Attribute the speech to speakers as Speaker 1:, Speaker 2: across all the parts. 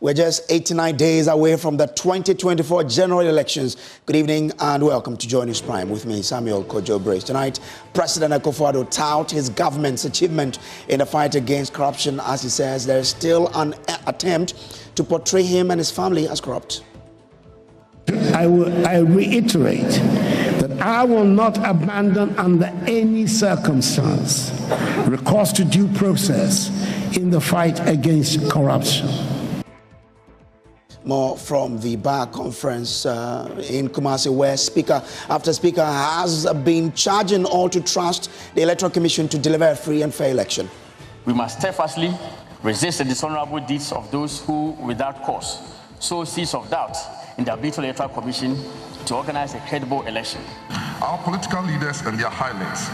Speaker 1: We're just 89 days away from the 2024 general elections. Good evening and welcome to Joy News Prime with me, Samuel Kojo Brace. Tonight, President Akufo-Addo tout his government's achievement in the fight against corruption as he says there is still an attempt to portray him and his family as corrupt.
Speaker 2: I reiterate that I will not abandon under any circumstance recourse to due process in the fight against corruption.
Speaker 1: More from the bar conference in Kumasi, where speaker after speaker has been charging all to trust the Electoral Commission to deliver a free and fair election.
Speaker 3: We must steadfastly resist the dishonorable deeds of those who, without cause, sow seeds of doubt in the ability of the Electoral Commission to organize a credible election.
Speaker 4: Our political leaders and their highlights,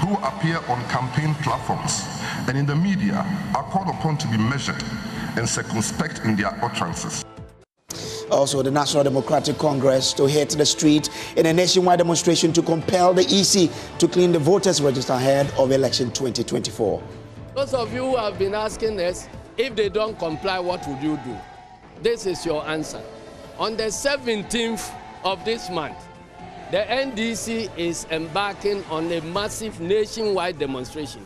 Speaker 4: who appear on campaign platforms and in the media, are called upon to be measured and circumspect in their utterances.
Speaker 1: Also, the National Democratic Congress to hit the street in a nationwide demonstration to compel the EC to clean the voters' register ahead of election 2024.
Speaker 5: Those of you who have been asking us, if they don't comply, what would you do? This is your answer. On the 17th of this month, the NDC is embarking on a massive nationwide demonstration.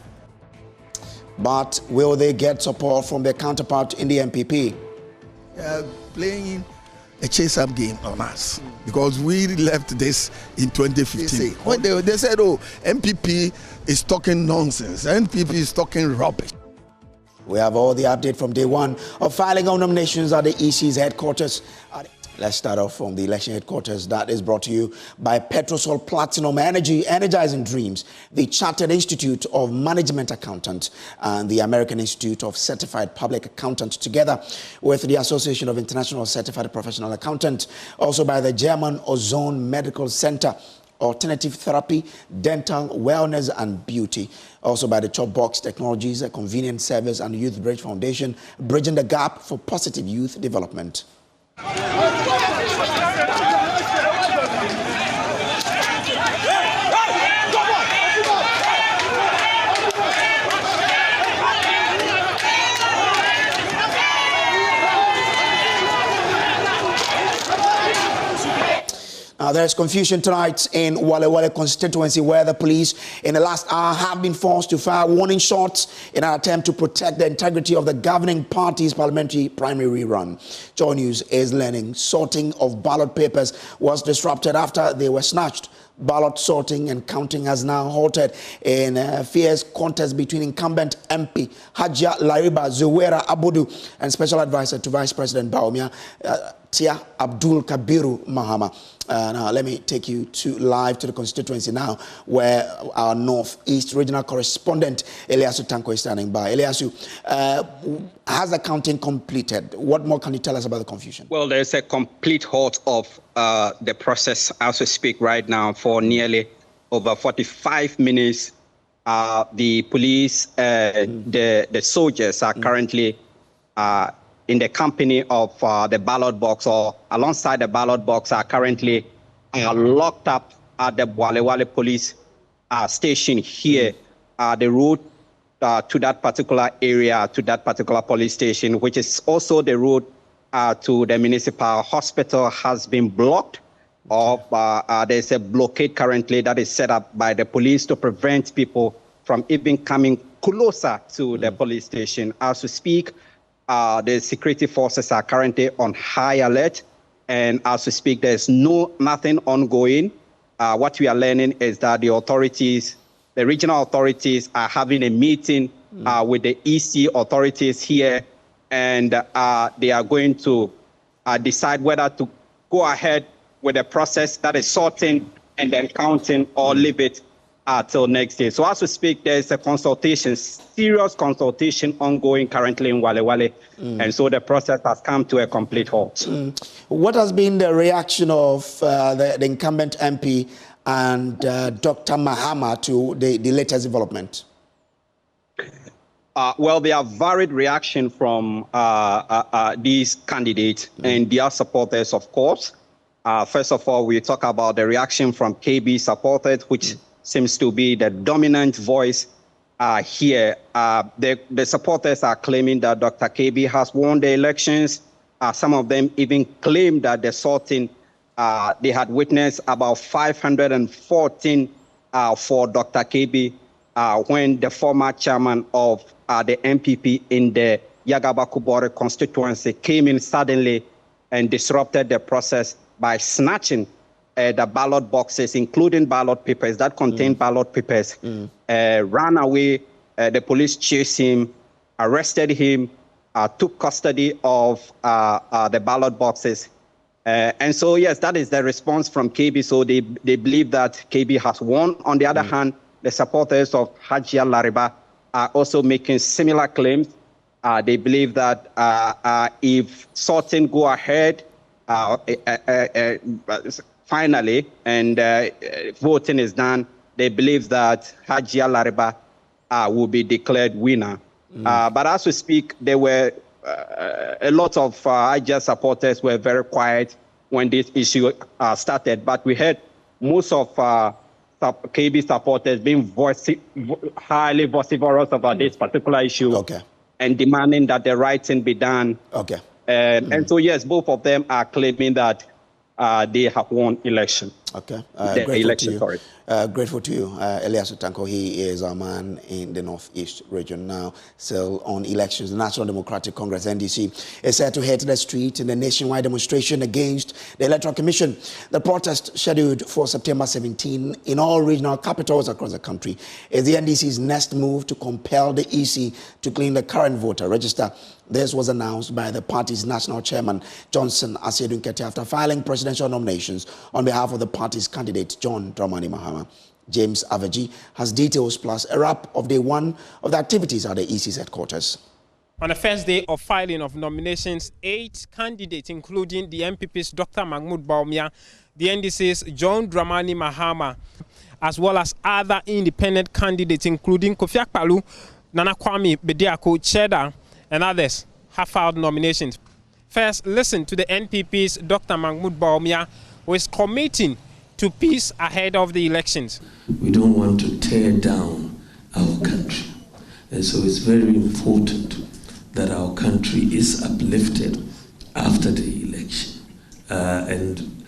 Speaker 1: But will they get support from their counterpart in the MPP?
Speaker 6: Playing a chase-up game on us because we left this in 2015. When they said, oh, MPP is talking nonsense, MPP is talking rubbish.
Speaker 1: We have all the update from day one of filing of nominations at the EC's headquarters. Let's start off from the election headquarters. That is brought to you by Petrosol Platinum Energy, Energizing Dreams, the Chartered Institute of Management Accountants, and the American Institute of Certified Public Accountants, together with the Association of International Certified Professional Accountants, also by the German Ozone Medical Center, Alternative Therapy, Dental, Wellness and Beauty. Also by the Chopbox Technologies, a Convenient Service and Youth Bridge Foundation, bridging the gap for positive youth development. There is confusion tonight in Walewale constituency, where the police in the last hour have been forced to fire warning shots in an attempt to protect the integrity of the governing party's parliamentary primary rerun. Joy News is learning sorting of ballot papers was disrupted after they were snatched. Ballot sorting and counting has now halted in a fierce contest between incumbent MP Hajia Lariba Zuwera Abudu and Special Advisor to Vice President Bawumia Tia Abdul Kabiru Mahama. Now let me take you live to the constituency now, where our Northeast Regional Correspondent Eliasu Tanko is standing by. Eliasu, has the counting completed? What more can you tell us about the confusion?
Speaker 7: Well, there's a complete halt of the process as we speak right now for nearly over 45 minutes. The police, the soldiers are currently in the company of the ballot box, or alongside the ballot box, are currently locked up at the Walewale police station here. The road to that particular area, to that particular police station, which is also the road to the municipal hospital, has been blocked. There's a blockade currently that is set up by the police to prevent people from even coming closer to the police station. As we speak, the security forces are currently on high alert, and as we speak, there's nothing ongoing. What we are learning is that the authorities, the regional authorities, are having a meeting with the EC authorities here, and they are going to decide whether to go ahead with the process that is sorting and then counting, or leave it till next day. So as we speak, there is a consultation, serious consultation ongoing currently in Walewale, and so the process has come to a complete halt.
Speaker 1: What has been the reaction of the incumbent MP and Dr. Mahama to the latest development?
Speaker 7: Well, there are varied reaction from these candidates and their supporters, of course. First of all, we talk about the reaction from KB supporters, which seems to be the dominant voice here. The supporters are claiming that Dr. KB has won the elections, Some of them even claimed that the sorting, they had witnessed about 514 for Dr. KB when the former chairman of the MPP in the Yagaba-Kubore constituency came in suddenly and disrupted the process by snatching the ballot boxes, including ballot papers that contained ballot papers, ran away. The police chased him, arrested him, took custody of the ballot boxes. And so, yes, that is the response from KB. So they believe that KB has won. On the other hand, the supporters of Hajia Lariba are also making similar claims. They believe that if sorting go ahead finally and voting is done, they believe that Hajia Lariba will be declared winner. But as we speak, there were a lot of Hajia supporters were very quiet when this issue started. But we heard most of KB supporters being highly vociferous about this particular issue and demanding that the right thing be done. And so, yes, both of them are claiming that they have won election.
Speaker 1: Grateful to you, Elias Otanko. He is our man in the Northeast region now, still on elections. The National Democratic Congress, NDC, is set to head to the street in a nationwide demonstration against the Electoral Commission. The protest, scheduled for September 17 in all regional capitals across the country, is the NDC's next move to compel the EC to clean the current voter register. This was announced by the party's national chairman, Johnson Asiedu Nketia, after filing presidential nominations on behalf of the party's candidate, John Dramani Mahama. James Aveji has details plus a wrap of day one of the activities at the EC's headquarters.
Speaker 8: On the first day of filing of nominations, 8 candidates, including the MPP's Dr. Mahmoud Bawumia, the NDC's John Dramani Mahama, as well as other independent candidates, including Kofi Akpaloo, Nana Kwame Bediako, Cheddar, and others, have filed nominations. First, listen to the NPP's Dr. Mahmoud Bawumia, who is committing to peace ahead of the elections.
Speaker 9: We don't want to tear down our country. And so it's very important that our country is uplifted after the election. And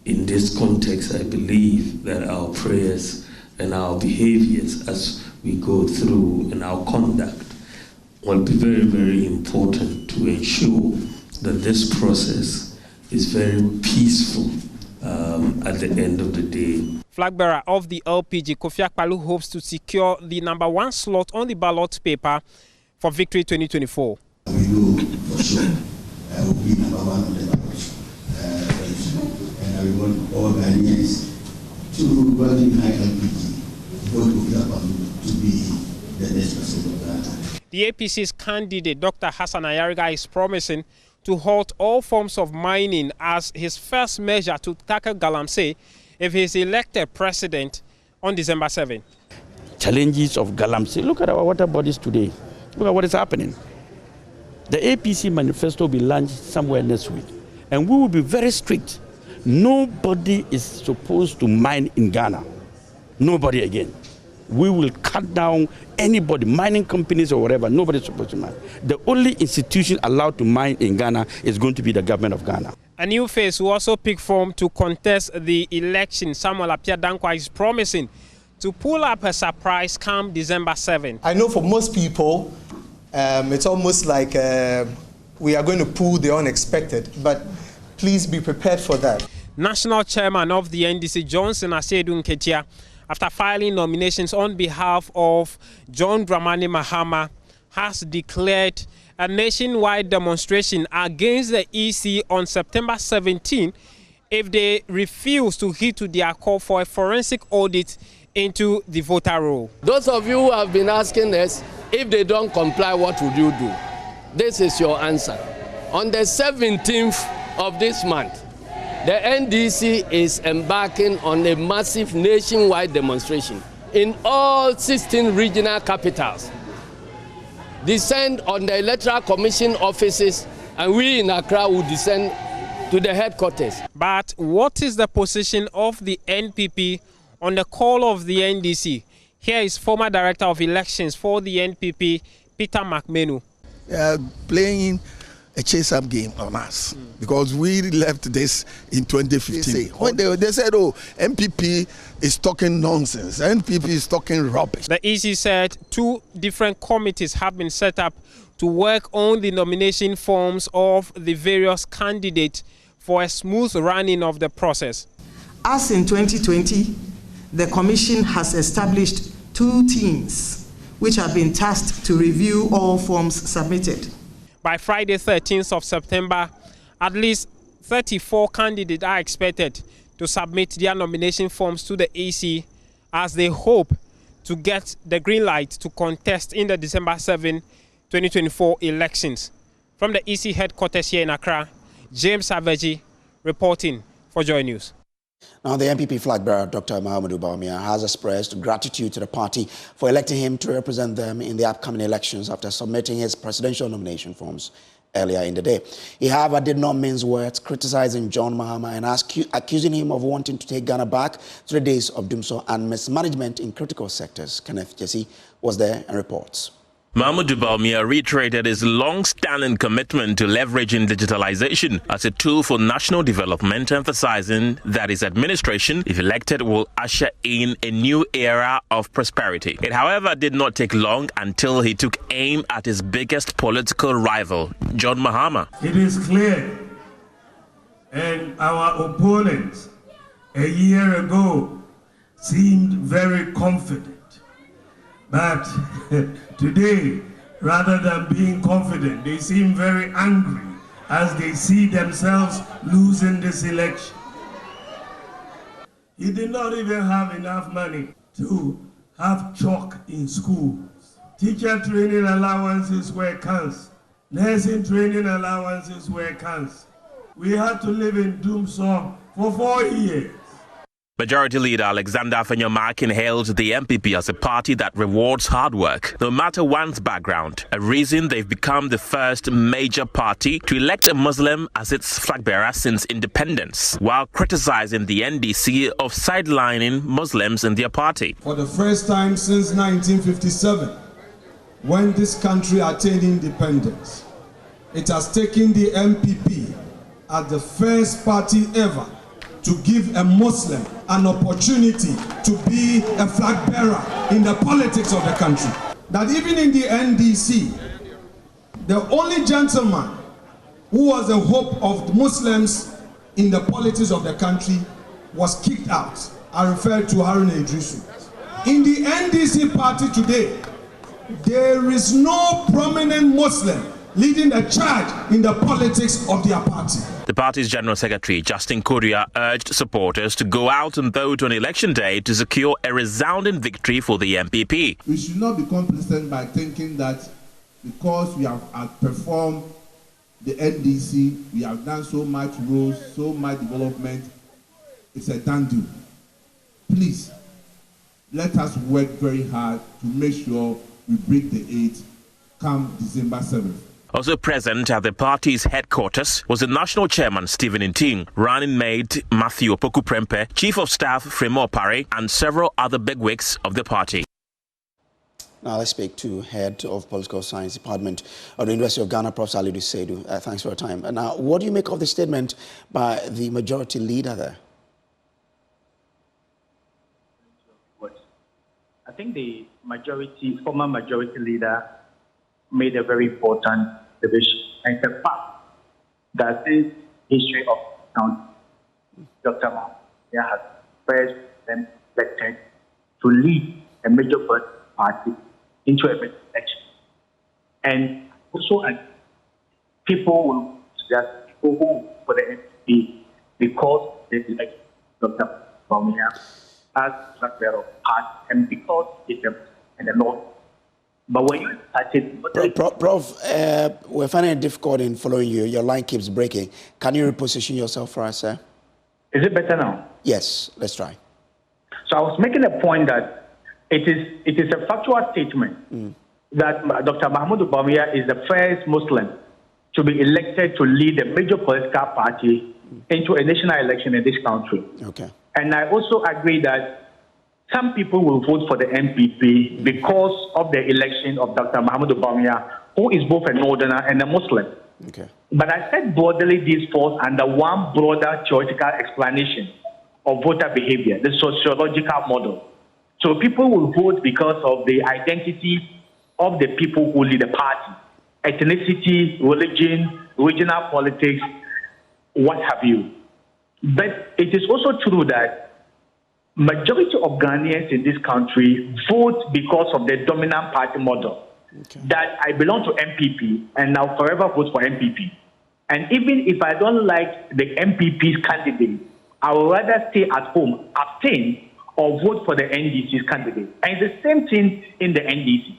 Speaker 9: in this context, I believe that our prayers and our behaviors as we go through and our conduct will be very, very important to ensure that this process is very peaceful at the end of the day.
Speaker 8: Flag bearer of the LPG, Kofi Akpaloo, hopes to secure the #1 slot on the ballot paper for Victory 2024.
Speaker 10: We know for sure will be #1 on the ballot. And I want all Ghanaians to vote high LPG, vote Kofi Akpaloo to be the next president of Ghana.
Speaker 8: The APC's candidate, Dr. Hassan Ayariga, is promising to halt all forms of mining as his first measure to tackle Galamsey if he is elected president on December 7.
Speaker 11: Challenges of Galamsey. Look at our water bodies today. Look at what is happening. The APC manifesto will be launched somewhere next week, and we will be very strict. Nobody is supposed to mine in Ghana. Nobody again. We will cut down anybody, mining companies or whatever. Nobody's supposed to mine. The only institution allowed to mine in Ghana is going to be the government of Ghana.
Speaker 8: A new face will also pick form to contest the election. Samuel Appiah Dankwa is promising to pull up a surprise come December 7.
Speaker 12: I know for most people, it's almost like we are going to pull the unexpected, but please be prepared for that.
Speaker 8: National Chairman of the NDC, Johnson Asiedu Nketia, after filing nominations on behalf of John Dramani Mahama, has declared a nationwide demonstration against the EC on September 17 if they refuse to heed to their call for a forensic audit into the voter roll.
Speaker 5: Those of you who have been asking us, if they don't comply, what would you do? This is your answer. On the 17th of this month, the NDC is embarking on a massive nationwide demonstration in all 16 regional capitals. Descend on the Electoral Commission offices, and we in Accra will descend to the headquarters.
Speaker 8: But what is the position of the NPP on the call of the NDC? Here is former Director of Elections for the NPP, Peter McMenu.
Speaker 6: Playing a chase-up game on us because we left this in 2015. When they said, oh, MPP is talking nonsense, MPP is talking rubbish.
Speaker 8: The EC said 2 different committees have been set up to work on the nomination forms of the various candidates for a smooth running of the process.
Speaker 13: As in 2020, the Commission has established 2 teams which have been tasked to review all forms submitted.
Speaker 8: By Friday, 13th of September, at least 34 candidates are expected to submit their nomination forms to the EC as they hope to get the green light to contest in the December 7, 2024 elections. From the EC headquarters here in Accra, James Savaji reporting for Joy News.
Speaker 1: Now, the MPP flag bearer, Dr. Mahamudu Bawumia, has expressed gratitude to the party for electing him to represent them in the upcoming elections after submitting his presidential nomination forms earlier in the day. He, however, did not mince words, criticizing John Mahama and accusing him of wanting to take Ghana back to the days of doomsday and mismanagement in critical sectors. Kenneth Jesse was there and reports.
Speaker 14: Mahamudu Bawumia reiterated his long-standing commitment to leveraging digitalization as a tool for national development, emphasizing that his administration, if elected, will usher in a new era of prosperity. It, however, did not take long until he took aim at his biggest political rival, John Mahama.
Speaker 15: It is clear, and our opponents a year ago seemed very confident. But today, rather than being confident, they seem very angry as they see themselves losing this election. He did not even have enough money to have chalk in schools. Teacher training allowances were cancelled. Nursing training allowances were cancelled. We had to live in doomsday for 4 years.
Speaker 14: Majority Leader Alexander Afenyomarkin hailed the MPP as a party that rewards hard work, no matter one's background, a reason they've become the first major party to elect a Muslim as its flag bearer since independence, while criticizing the NDC of sidelining Muslims in their party.
Speaker 16: For the first time since 1957, when this country attained independence, it has taken the MPP as the first party ever to give a Muslim an opportunity to be a flag bearer in the politics of the country. That even in the NDC, the only gentleman who was the hope of Muslims in the politics of the country was kicked out. I refer to Harun Idrisu. In the NDC party today, there is no prominent Muslim leading the charge in the politics of their party.
Speaker 14: The party's General Secretary, Justin Korea, urged supporters to go out and vote on election day to secure a resounding victory for the MPP.
Speaker 17: We should not be complacent by thinking that because we have outperformed the NDC, we have done so much roads, so much development, it's a done deal. Please, let us work very hard to make sure we break the 8 come December 7th.
Speaker 14: Also present at the party's headquarters was the national chairman, Stephen Nting, running mate Matthew Opoku-Prempeh, chief of staff Fremo Opare, and several other bigwigs of the party.
Speaker 1: Now let's speak to head of political science department of the University of Ghana, Prof. Salidu Seidu. Thanks for your time. Now, what do you make of the statement by the majority leader there?
Speaker 18: I think the former majority leader made a very important division. And the fact that since history of county, Dr. Mahmoud has first been elected to lead a major party into a major election. And also people will just go for the NDC because they elect Dr. Bawumia as the party and because it's a law. But when you started...
Speaker 1: Prof, we're finding it difficult in following you. Your line keeps breaking. Can you reposition yourself for us, sir?
Speaker 18: Is it better now?
Speaker 1: Yes, let's try.
Speaker 18: So I was making a point that it is a factual statement that Dr. Mahamudu Bawumia is the first Muslim to be elected to lead a major political party into a national election in this country.
Speaker 1: Okay.
Speaker 18: And I also agree that some people will vote for the MPP because of the election of Dr. Mahamudu Bawumia, who is both a northerner and a Muslim.
Speaker 1: Okay.
Speaker 18: But I said broadly this falls under one broader theoretical explanation of voter behavior, the sociological model. So people will vote because of the identity of the people who lead the party, ethnicity, religion, regional politics, what have you. But it is also true that majority of Ghanaians in this country vote because of the dominant party model. Okay. That I belong to MPP and I'll forever vote for MPP. And even if I don't like the MPP's candidate, I would rather stay at home, abstain, or vote for the NDC's candidate. And it's the same thing in the NDC.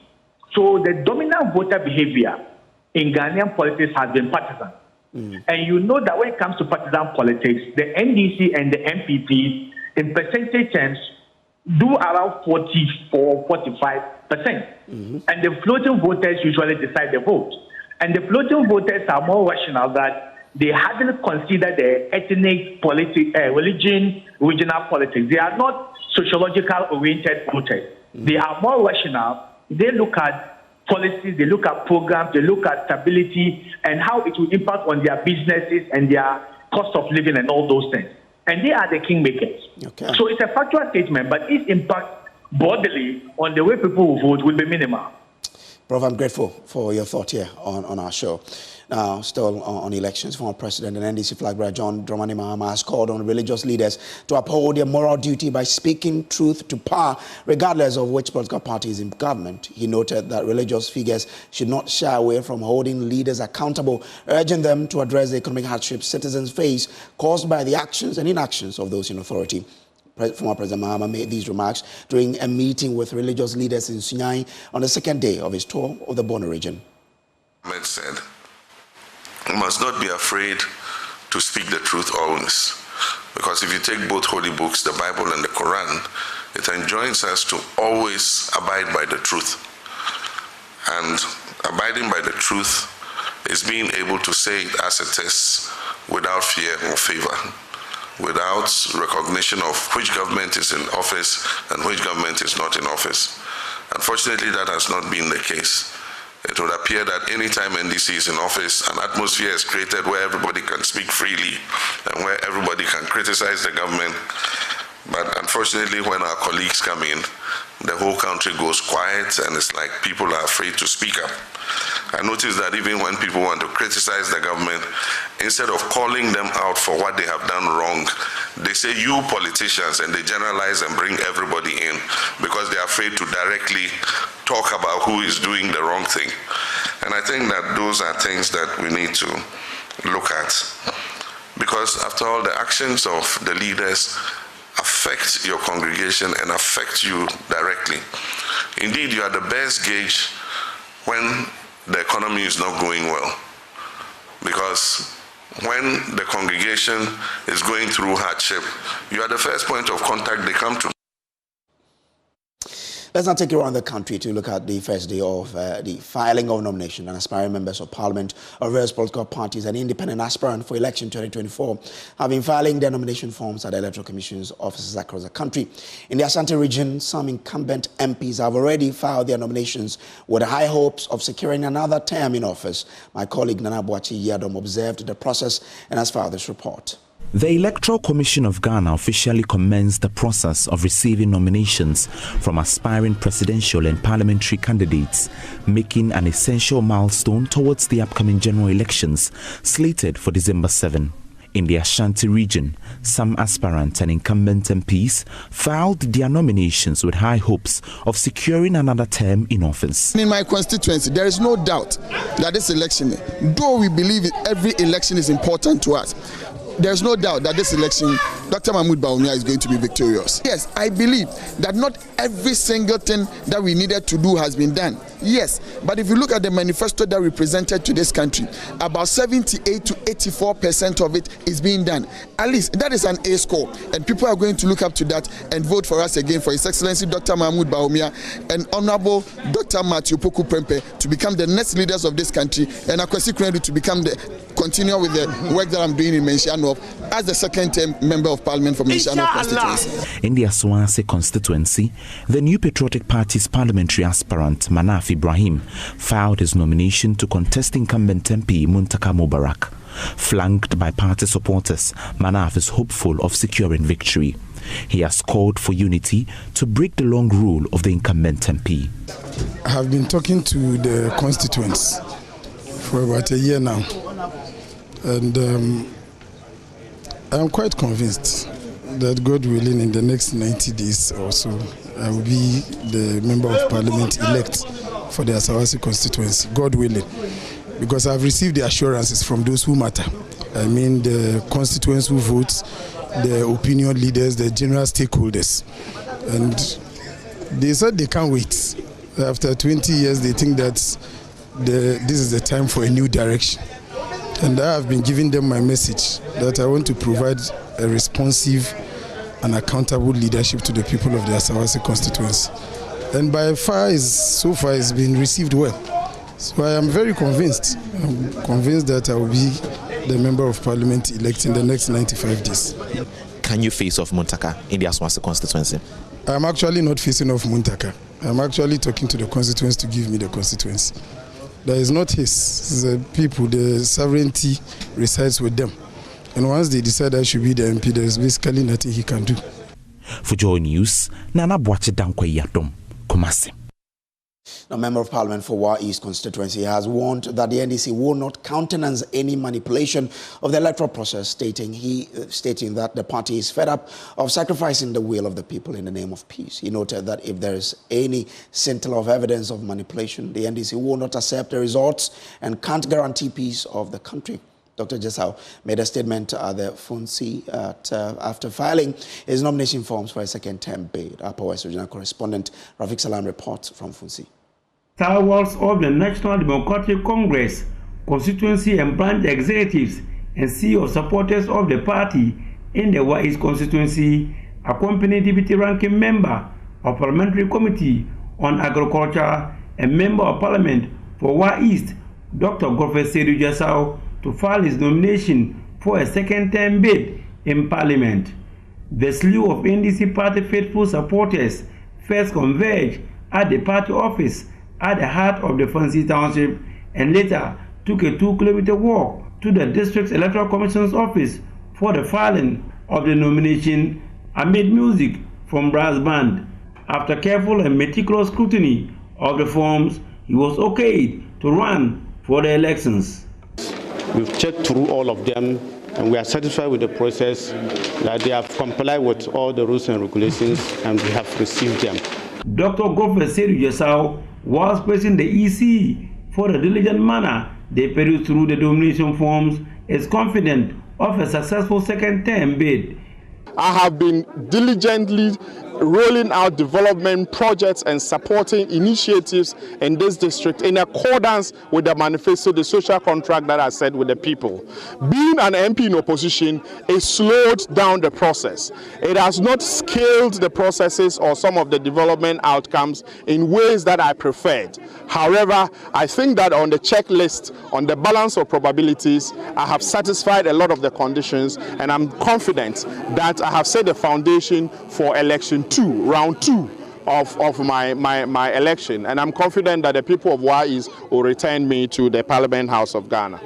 Speaker 18: So the dominant voter behavior in Ghanaian politics has been partisan. And you know that when it comes to partisan politics, the NDC and the MPP, in percentage terms, do around 44-45%. And the floating voters usually decide the vote. And the floating voters are more rational that they haven't considered the ethnic, religion, regional politics. They are not sociological oriented voters. They are more rational. They look at policies, they look at programs, they look at stability and how it will impact on their businesses and their cost of living and all those things. And they are the kingmakers. Okay. So it's a factual statement, but its impact broadly on the way people will vote will be minimal.
Speaker 1: Prof, I'm grateful for your thought here on our show. Now, still on elections, former President and NDC flag bearer John Dramani Mahama has called on religious leaders to uphold their moral duty by speaking truth to power, regardless of which political party is in government. He noted that religious figures should not shy away from holding leaders accountable, urging them to address the economic hardships citizens face caused by the actions and inactions of those in authority. Former President Mahama made these remarks during a meeting with religious leaders in Sunyani on the second day of his tour of the Bono region.
Speaker 19: Ahmed said, "We must not be afraid to speak the truth always, because if you take both holy books, the Bible and the Quran, it enjoins us to always abide by the truth. And abiding by the truth is being able to say it as it is without fear or favor, without recognition of which government is in office and which government is not in office. Unfortunately, that has not been the case. It would appear that anytime NDC is in office, an atmosphere is created where everybody can speak freely and where everybody can criticize the government. But unfortunately, when our colleagues come in, the whole country goes quiet and it's like people are afraid to speak up. I noticed that even when people want to criticize the government, instead of calling them out for what they have done wrong, they say, you politicians, and they generalize and bring everybody in because they're afraid to directly talk about who is doing the wrong thing. And I think that those are things that we need to look at. Because after all, the actions of the leaders affect your congregation and affect you directly. Indeed, you are the best gauge when the economy is not going well. Because when the congregation is going through hardship, you are the first point of contact they come to.
Speaker 1: Let's now take you around the country to look at the first day of the filing of nomination and aspiring members of parliament of various political parties and independent aspirant for election 2024 have been filing their nomination forms at the Electoral Commission's offices across the country. In the Ashanti region, some incumbent MPs have already filed their nominations with high hopes of securing another term in office. My colleague Nana Boachi Yadom observed the process and has filed this report.
Speaker 20: The Electoral Commission of Ghana officially commenced the process of receiving nominations from aspiring presidential and parliamentary candidates, making an essential milestone towards the upcoming general elections slated for December 7. In the Ashanti region, some aspirant and incumbent MPs filed their nominations with high hopes of securing another term in office.
Speaker 6: In my constituency, there is no doubt that this election, though we believe every election is important to us, there's no doubt that this election, Dr. Mahmoud Bawumia is going to be victorious. Yes, I believe that not every single thing that we needed to do has been done. Yes, but if you look at the manifesto that we presented to this country, about 78 to 84% of it is being done. At least that is an A score, and people are going to look up to that and vote for us again for His Excellency Dr. Mahmoud Bawumia and Honorable Dr. Matthew Poku Prempeh to become the next leaders of this country, and Akwesi Krendu to become continue with the work that I'm doing in Mensiano as the second-term member of parliament from Ishano constituency.
Speaker 20: In the Aswase constituency, the New Patriotic Party's parliamentary aspirant Manaf Ibrahim filed his nomination to contest incumbent MP Muntaka Mubarak. Flanked by party supporters, Manaf is hopeful of securing victory. He has called for unity to break the long rule of the incumbent MP.
Speaker 21: I have been talking to the constituents for about a year now, and I'm quite convinced that, God willing, in the next 90 days or so, I will be the member of parliament elect for the Asawase constituency, God willing, because I've received the assurances from those who matter. I mean the constituents who vote, the opinion leaders, the general stakeholders. And they said they can't wait. After 20 years, they think that this is the time for a new direction. And I have been giving them my message that I want to provide a responsive and accountable leadership to the people of the Asawase constituency. And so far it's been received well. So I am very convinced. I'm convinced that I will be the member of parliament elect in the next 95 days.
Speaker 22: Can you face off Muntaka in the Aswase constituency?
Speaker 21: I'm actually not facing off Muntaka. I'm actually talking to the constituents to give me the constituency. That is not his. The people, the sovereignty resides with them. And once they decide I should be the MP, there is basically nothing he can do.
Speaker 20: For Joy News, Nana Boache Dankwe Yadom, Kumasi.
Speaker 1: A member of parliament for Wa East constituency has warned that the NDC will not countenance any manipulation of the electoral process, stating that the party is fed up of sacrificing the will of the people in the name of peace. He noted that if there is any scintilla of evidence of manipulation, the NDC will not accept the results and can't guarantee peace of the country. Dr. Jesau made a statement at the Funsi after filing his nomination forms for a second-term bid. Upper West Regional Correspondent Rafik Salam reports from Funsi.
Speaker 23: Stalwarts of the National Democratic Congress, constituency and branch executives, and CEO supporters of the party in the Wa East constituency accompanied Deputy Ranking Member of Parliamentary Committee on Agriculture and Member of Parliament for Wa East, Dr. Godfrey Sedu Jesau, to file his nomination for a second-term bid in Parliament. The slew of NDC party faithful supporters first converged at the party office at the heart of the Fancy Township and later took a 2-kilometer walk to the District Electoral Commission's office for the filing of the nomination amid music from brass band. After careful and meticulous scrutiny of the forms, he was okayed to run for the elections.
Speaker 24: We've checked through all of them and we are satisfied with the process, that they have complied with all the rules and regulations and we have received them.
Speaker 23: Dr. Godfrey Sedu Jesau was praising the EC for the diligent manner they perused through the nomination forms, is confident of a successful second-term bid.
Speaker 25: I have been diligently rolling out development projects and supporting initiatives in this district in accordance with the manifesto, the social contract that I said with the people. Being an MP in opposition, it slowed down the process. It has not scaled the processes or some of the development outcomes in ways that I preferred. However, I think that on the checklist, on the balance of probabilities, I have satisfied a lot of the conditions, and I'm confident that I have set the foundation for election 2, round 2 of my election, and I'm confident that the people of Wa East will return me to the Parliament House of Ghana.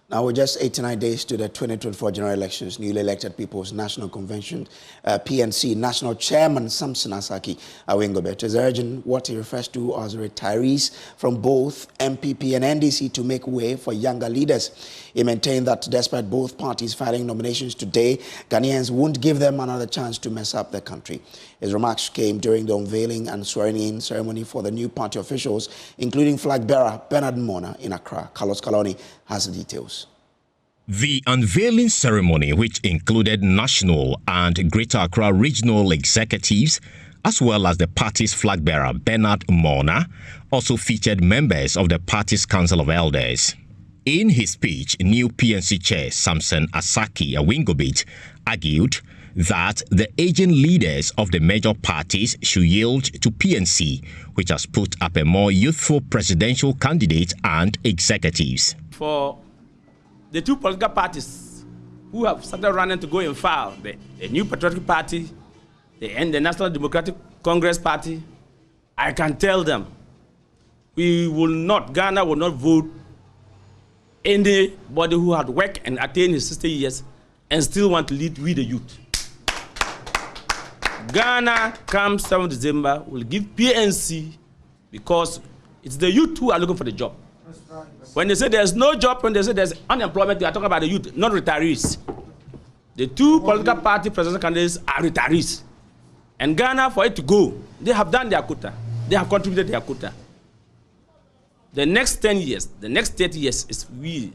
Speaker 1: Now we're just 89 days to the 2024 general elections. Newly elected People's National Convention, PNC National Chairman Samson Asaki Awengobet is urging what he refers to as retirees from both MPP and NDC to make way for younger leaders. He maintained that despite both parties filing nominations today, Ghanaians won't give them another chance to mess up the country. His remarks came during the unveiling and swearing-in ceremony for the new party officials, including flag bearer Bernard Mona in Accra. Carlos Kaloni has the details.
Speaker 26: The unveiling ceremony, which included national and Greater Accra regional executives, as well as the party's flag bearer Bernard Mona, also featured members of the party's Council of Elders. In his speech, new PNC chair Samson Asaki Awengobet argued that the aging leaders of the major parties should yield to PNC, which has put up a more youthful presidential candidate and executives.
Speaker 27: For the two political parties
Speaker 2: who have started running to go and file, the New Patriotic Party, the National Democratic Congress Party, I can tell them, Ghana will not vote anybody who had worked and attained his 60 years and still want to lead with the youth. Ghana, come 7th December, will give PNC because it's the youth who are looking for the job. When they say there's no job, when they say there's unemployment, they are talking about the youth, not retirees. The two political party presidential candidates are retirees. And Ghana, for it to go, they have done their quota. They have contributed their quota. The next 10 years, the next 30 years is we,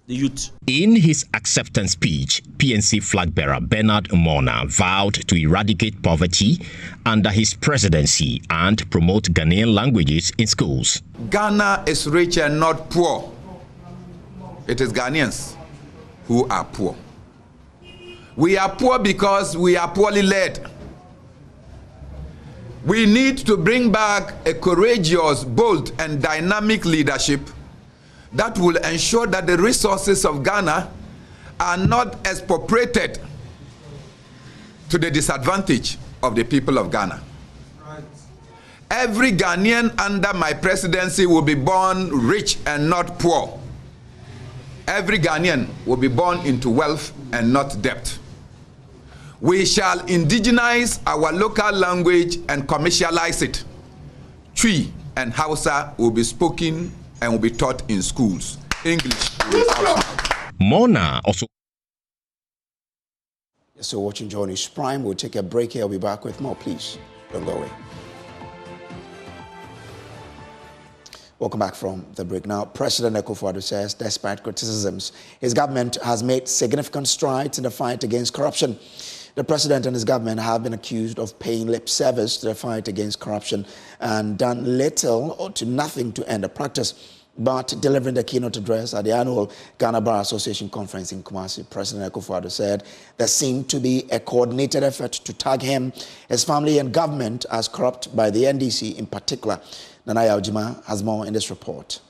Speaker 2: the youth.
Speaker 26: In his acceptance speech, PNC flag bearer Bernard Morna vowed to eradicate poverty under his presidency and promote Ghanaian languages in schools.
Speaker 3: Ghana is rich and not poor. It is Ghanaians who are poor. We are poor because we are poorly led. We need to bring back a courageous, bold, and dynamic leadership that will ensure that the resources of Ghana are not expropriated to the disadvantage of the people of Ghana. Right. Every Ghanaian under my presidency will be born rich and not poor. Every Ghanaian will be born into wealth and not debt. We shall indigenize our local language and commercialize it. Twi and Hausa will be spoken and will be taught in schools. English will also.
Speaker 26: Mona also.
Speaker 1: So watching Joy News Prime, we'll take a break here. I'll be back with more. Please don't go away. Welcome back from the break. Now, President Akufo-Addo says, despite criticisms, his government has made significant strides in the fight against corruption. The president and his government have been accused of paying lip service to the fight against corruption and done little or to nothing to end the practice. But delivering the keynote address at the annual Ghana Bar Association conference in Kumasi, President Akufo-Addo said there seemed to be a coordinated effort to tag him, his family and government as corrupt by the NDC in particular. Nanaya Ojima has more in this report.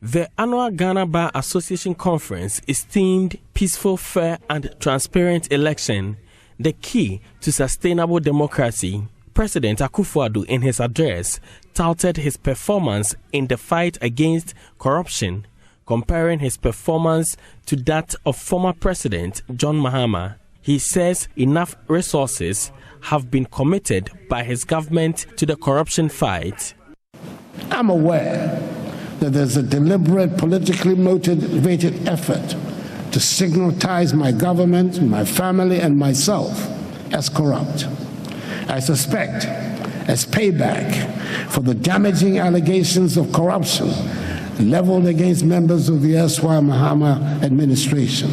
Speaker 4: The annual Ghana Bar Association conference is themed Peaceful, Fair and Transparent Election, the key to sustainable democracy. President Akufo-Addo in his address touted his performance in the fight against corruption, comparing his performance to that of former President John Mahama. He says enough resources have been committed by his government to the corruption fight.
Speaker 7: I'm aware that there's a deliberate, politically motivated effort to stigmatize my government, my family, and myself as corrupt. I suspect, as payback for the damaging allegations of corruption leveled against members of the erstwhile Mahama administration,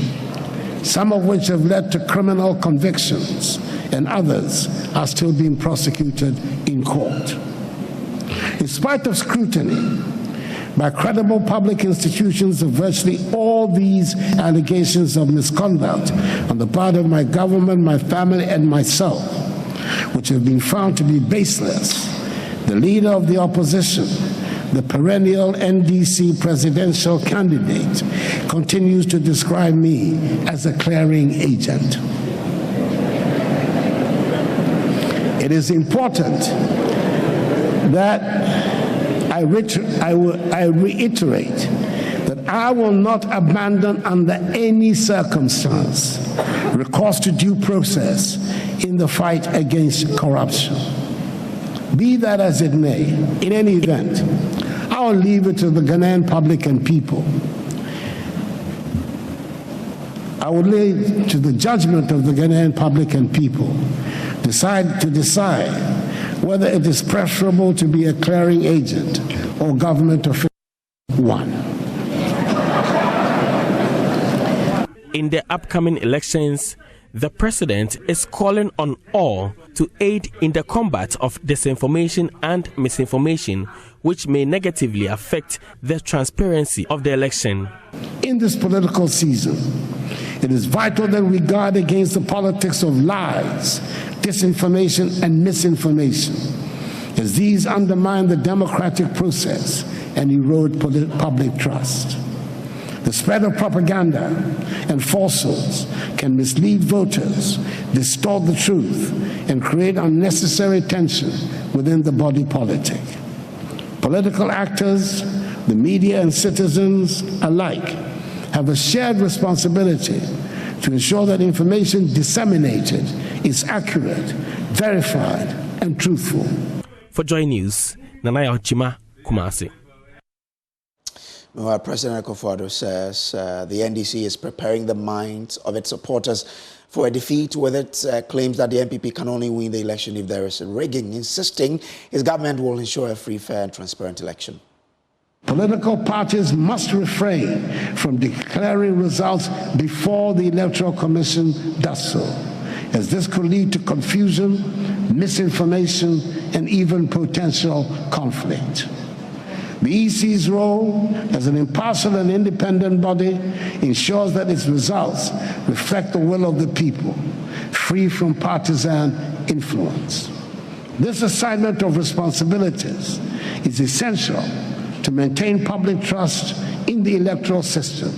Speaker 7: some of which have led to criminal convictions, and others are still being prosecuted in court. In spite of scrutiny by credible public institutions of virtually all these allegations of misconduct on the part of my government, my family, and myself, which have been found to be baseless, the leader of the opposition, the perennial NDC presidential candidate, continues to describe me as a clearing agent. It is important that I reiterate that I will not abandon under any circumstance recourse to due process in the fight against corruption. Be that as it may, in any event, I'll leave it to the Ghanaian public and people. I will leave to the judgment of the Ghanaian public and people to decide whether it is preferable to be a clearing agent or government official. One.
Speaker 4: In the upcoming elections, the president is calling on all to aid in the combat of disinformation and misinformation, which may negatively affect the transparency of the election.
Speaker 7: In this political season, it is vital that we guard against the politics of lies, disinformation, and misinformation, as these undermine the democratic process and erode public trust. The spread of propaganda and falsehoods can mislead voters, distort the truth, and create unnecessary tension within the body politic. Political actors, the media, and citizens alike have a shared responsibility to ensure that information disseminated is accurate, verified, and truthful.
Speaker 4: For Joy News, Nanaya Ochima, Kumasi.
Speaker 1: President Akufo-Addo says the NDC is preparing the minds of its supporters for a defeat, with its claims that the MPP can only win the election if there is rigging, insisting his government will ensure a free, fair, and transparent election.
Speaker 7: Political parties must refrain from declaring results before the Electoral Commission does so, as this could lead to confusion, misinformation, and even potential conflict. The EC's role as an impartial and independent body ensures that its results reflect the will of the people, free from partisan influence. This assignment of responsibilities is essential to maintain public trust in the electoral system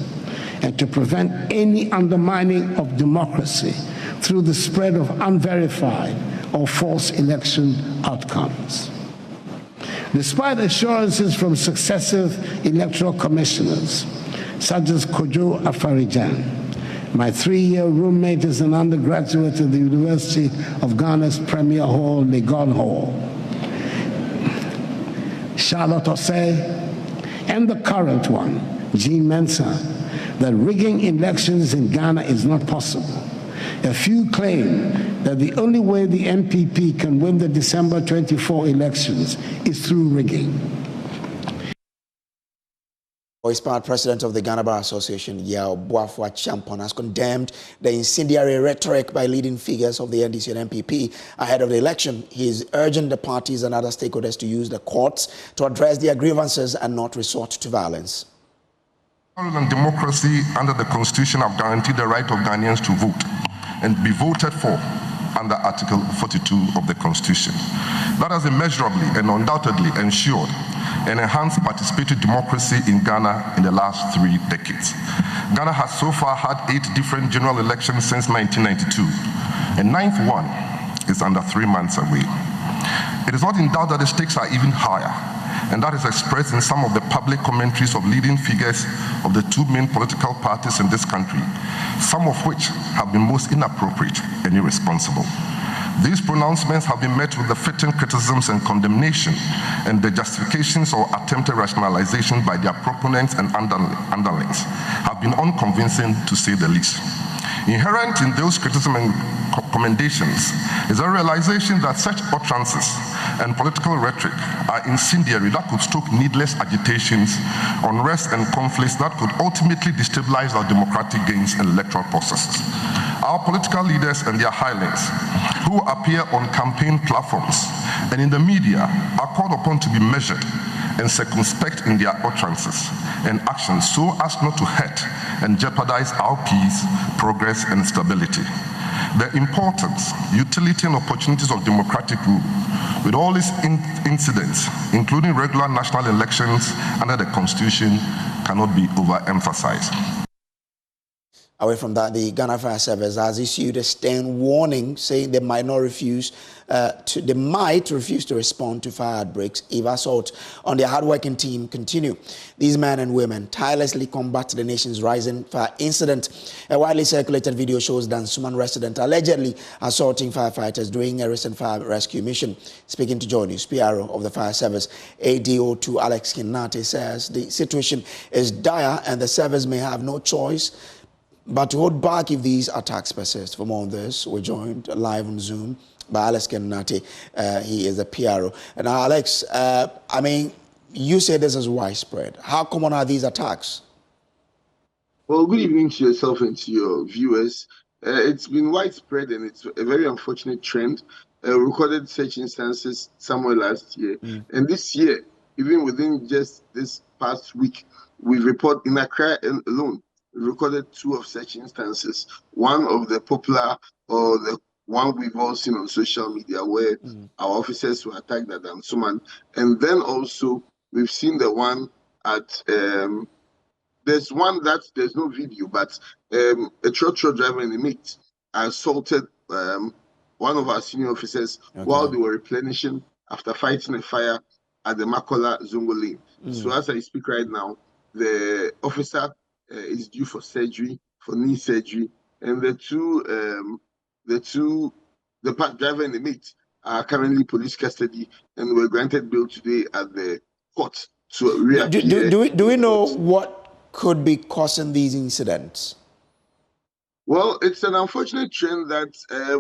Speaker 7: and to prevent any undermining of democracy through the spread of unverified or false election outcomes. Despite assurances from successive electoral commissioners, such as Kojo Afarijan, my 3-year roommate is an undergraduate at the University of Ghana's Premier Hall, Legon Hall, Charlotte Osei, and the current one, Jean Mensah, that rigging elections in Ghana is not possible. A few claim that the only way the MPP can win the December 24 elections is through rigging.
Speaker 1: Voice Part President of the Ghana Bar Association, Yao Boafo Champon, has condemned the incendiary rhetoric by leading figures of the NDC and MPP ahead of the election. He is urging the parties and other stakeholders to use the courts to address their grievances and not resort to violence.
Speaker 5: And democracy under the Constitution have guaranteed the right of Ghanaians to vote and be voted for under Article 42 of the Constitution. That has immeasurably and undoubtedly ensured an enhanced participatory democracy in Ghana in the last 3 decades. Ghana has so far had 8 different general elections since 1992, and 9th one is under 3 months away. It is not in doubt that the stakes are even higher, and that is expressed in some of the public commentaries of leading figures of the 2 main political parties in this country, some of which have been most inappropriate and irresponsible. These pronouncements have been met with the fitting criticisms and condemnation, and the justifications or attempted rationalization by their proponents and underlings have been unconvincing, to say the least. Inherent in those criticisms and commendations is a realization that such utterances and political rhetoric are incendiary, that could stoke needless agitations, unrest, and conflicts that could ultimately destabilize our democratic gains and electoral processes. Our political leaders and their hirelings, who appear on campaign platforms and in the media, are called upon to be measured and circumspect in their utterances and actions so as not to hurt and jeopardize our peace, progress, and stability. The importance, utility, and opportunities of democratic rule, with all its incidents, including regular national elections under the Constitution, cannot be overemphasized.
Speaker 1: Away from that, the Ghana Fire Service has issued a stern warning saying they might refuse to respond to fire outbreaks if assault on their hardworking team continue. These men and women tirelessly combat the nation's rising fire incident. A widely circulated video shows Dansuman resident allegedly assaulting firefighters during a recent fire rescue mission. Speaking to Joy News, PRO of the Fire Service, ADO2 Alex Kinate, says the situation is dire and the service may have no choice but to hold back if these attacks persist. For more on this, we're joined live on Zoom by Alex Kenati. He is a PRO. And now, Alex, you say this is widespread. How common are these attacks?
Speaker 9: Well, good evening to yourself and to your viewers. It's been widespread and it's a very unfortunate trend. Recorded such instances somewhere last year. And this year, even within just this past week, we report in Accra alone, recorded 2 of such instances. One of the popular, or the one we've all seen on social media, where our officers were attacked at Dansuman. And then also we've seen the one at the there's one that there's no video, but a truck driver in the mate assaulted one of our senior officers while they were replenishing after fighting a fire at the Makola Zongo Lane. So as I speak right now, the officer is due for surgery, for knee surgery, and the driver and the mate are currently police custody and were granted bail today at the court to reappear.
Speaker 1: Do we know what could be causing these incidents?
Speaker 9: Well, it's an unfortunate trend that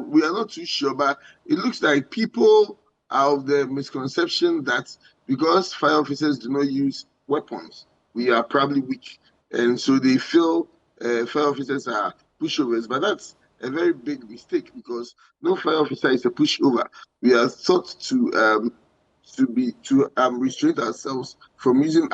Speaker 9: we are not too sure, but it looks like people are of the misconception that because fire officers do not use weapons, we are probably weak. And so they feel fire officers are pushovers, but that's a very big mistake because no fire officer is a pushover. We are taught to restrain ourselves from using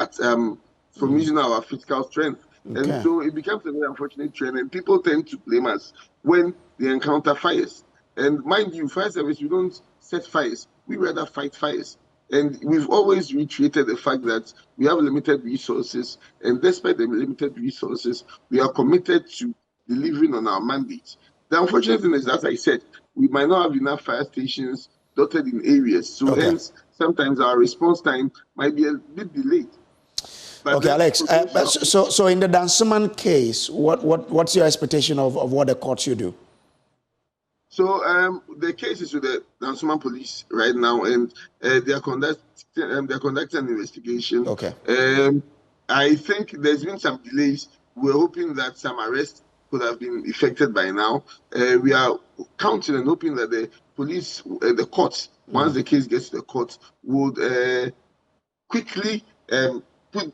Speaker 9: our physical strength. Okay. And so it becomes a very unfortunate trend, and people tend to blame us when they encounter fires. And mind you, fire service, we don't set fires, we rather fight fires. And we've always reiterated the fact that we have limited resources, and despite the limited resources, we are committed to delivering on our mandate. The unfortunate thing is, as I said, we might not have enough fire stations dotted in areas, so hence sometimes our response time might be a bit delayed. But
Speaker 1: okay, Alex. So in the Dansoman case, what's your expectation of what the court should do?
Speaker 9: So the case is with the Dansoman police right now, and they are conducting an investigation.
Speaker 1: Okay.
Speaker 9: I think there's been some delays. We're hoping that some arrests could have been effected by now. We are counting and hoping that the police, the courts, once the case gets to the court, would quickly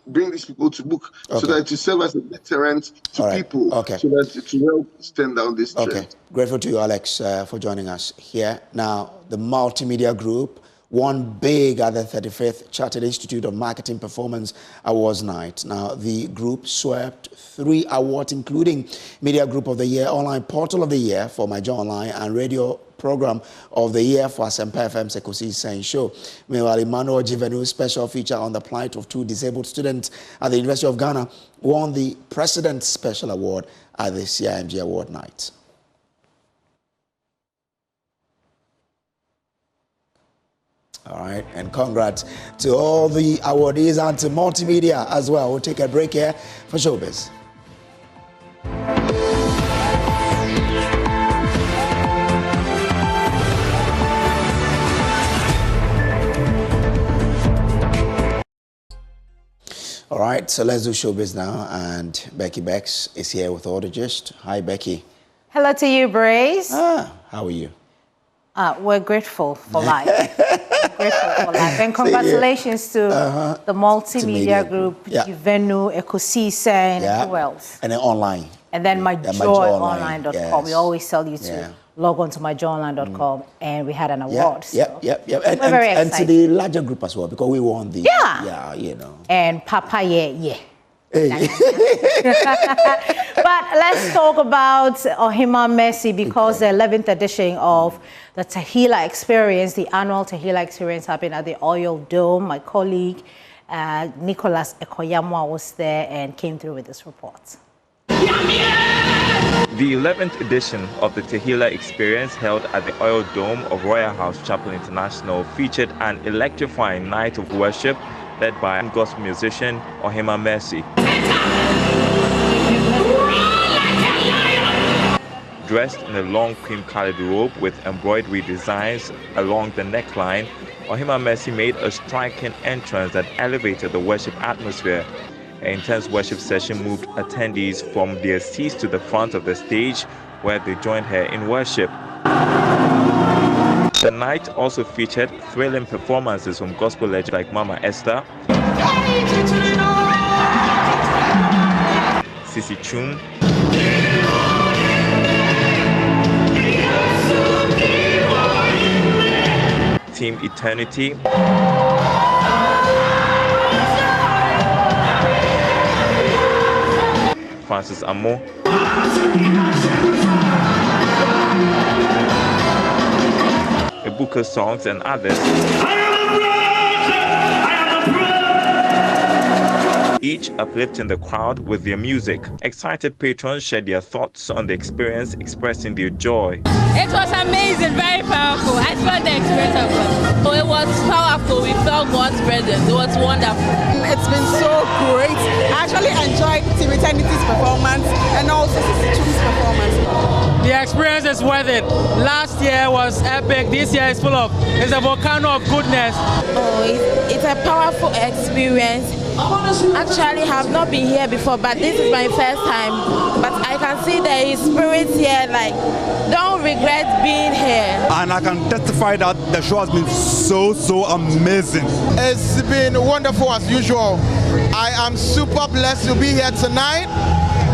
Speaker 9: bring these people to book, so that to serve as a deterrent to people, so that to help stand down this trend.
Speaker 1: Okay, grateful to you, Alex, for joining us here. Now, the multimedia group won big at the 35th Chartered Institute of Marketing Performance Awards night. Now, the group swept 3 awards, including Media Group of the Year, Online Portal of the Year for My Joy Online, and Radio Program of the Year for Asempa FM's Ekosi Saying Show. Meanwhile, Emmanuel Jivenu's special feature on the plight of 2 disabled students at the University of Ghana won the President's Special Award at the CIMG Award night. All right, and congrats to all the awardees and to multimedia as well. We'll take a break here for Showbiz. All right, so let's do Showbiz now, and Becky Bex is here with all the gist. Hi, Becky.
Speaker 8: Hello to you, Brace.
Speaker 1: How are you?
Speaker 8: We're grateful for life. Grateful for life. And congratulations to the multimedia group, Jivenu, Ekosi, and who else?
Speaker 1: And then online.
Speaker 8: And then myjoyonline.com.
Speaker 1: Yes.
Speaker 8: We always tell you to log on to myjoyonline.com, and we had an award.
Speaker 1: Yep.
Speaker 8: And we're very excited.
Speaker 1: And to the larger group as well, because we won the...
Speaker 8: Yeah,
Speaker 1: you know.
Speaker 8: And Papa, yeah.
Speaker 1: Hey.
Speaker 8: But let's talk about Ohima Mercy, because the 11th edition of the Tahila Experience, the annual Tahila Experience, happened at the Oil Dome. My colleague Nicholas Ekoyamwa was there and came through with this report.
Speaker 10: The 11th edition of the Tahila Experience, held at the Oil Dome of Royal House Chapel International, featured an electrifying night of worship led by gospel musician Ohima Mercy. Dressed in a long cream-colored robe with embroidery designs along the neckline, Ohima Mercy made a striking entrance that elevated the worship atmosphere. An intense worship session moved attendees from their seats to the front of the stage, where they joined her in worship. The night also featured thrilling performances from gospel legends like Mama Esther, Sissy Chum, Team Eternity, Francis Amo, Ebuka Songs, and others. each uplifting the crowd with their music. Excited patrons shared their thoughts on the experience, expressing their joy.
Speaker 11: It was amazing, very powerful. I felt the experience of God. So it was powerful. We felt God's presence. It was wonderful.
Speaker 12: It's been so great. I actually enjoyed Team Eternity's performance and also Sisichu's performance.
Speaker 13: The experience is worth it. Last year was epic. This year is it's a volcano of goodness.
Speaker 12: Oh, it's a powerful experience. Actually, I have not been here before, but this is my first time. But I can see the spirit here, like, don't regret being here.
Speaker 15: And I can testify that the show has been so amazing.
Speaker 16: It's been wonderful as usual. I am super blessed to be here tonight.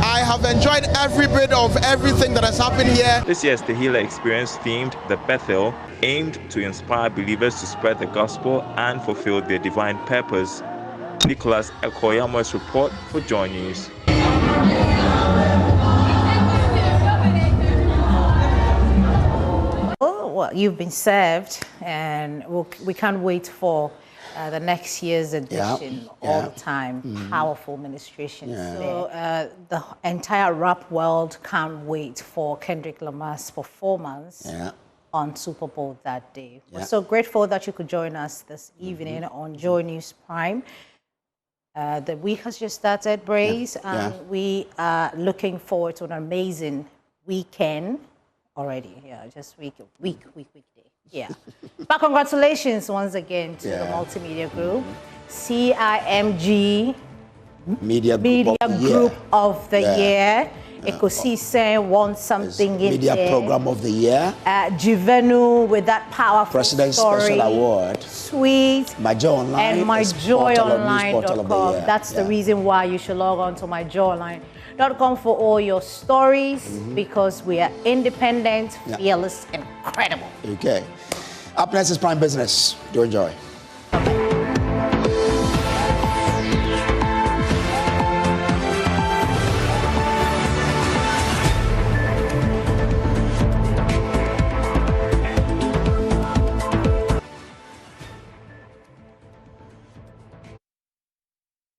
Speaker 16: I have enjoyed every bit of everything that has happened here.
Speaker 10: This year's Tehillah Experience, themed the Bethel, aimed to inspire believers to spread the gospel and fulfill their divine purpose. Nicholas Ekoyamo's report for Joy News.
Speaker 8: Well, you've been served, and we can't wait for the next year's edition all the time. Powerful ministration. So the entire rap world can't wait for Kendrick Lamar's performance on Super Bowl that day. We're so grateful that you could join us this evening on Joy News Prime. The week has just started, Brace, and we are looking forward to an amazing weekend already. Just weekday. But congratulations once again to the multimedia group, CIMG
Speaker 1: Media
Speaker 8: Group of the Year. Ekosise won something in
Speaker 1: Media Program of the Year.
Speaker 8: Juvenu with that powerful
Speaker 1: President's
Speaker 8: story.
Speaker 1: Special Award.
Speaker 8: Sweet.
Speaker 1: MyJoy Online.
Speaker 8: And MyJoyOnline.com. That's the reason why you should log on to MyJoyOnline.com for all your stories, because we are independent, fearless, and credible.
Speaker 1: Okay. Up next is Prime Business. Do enjoy.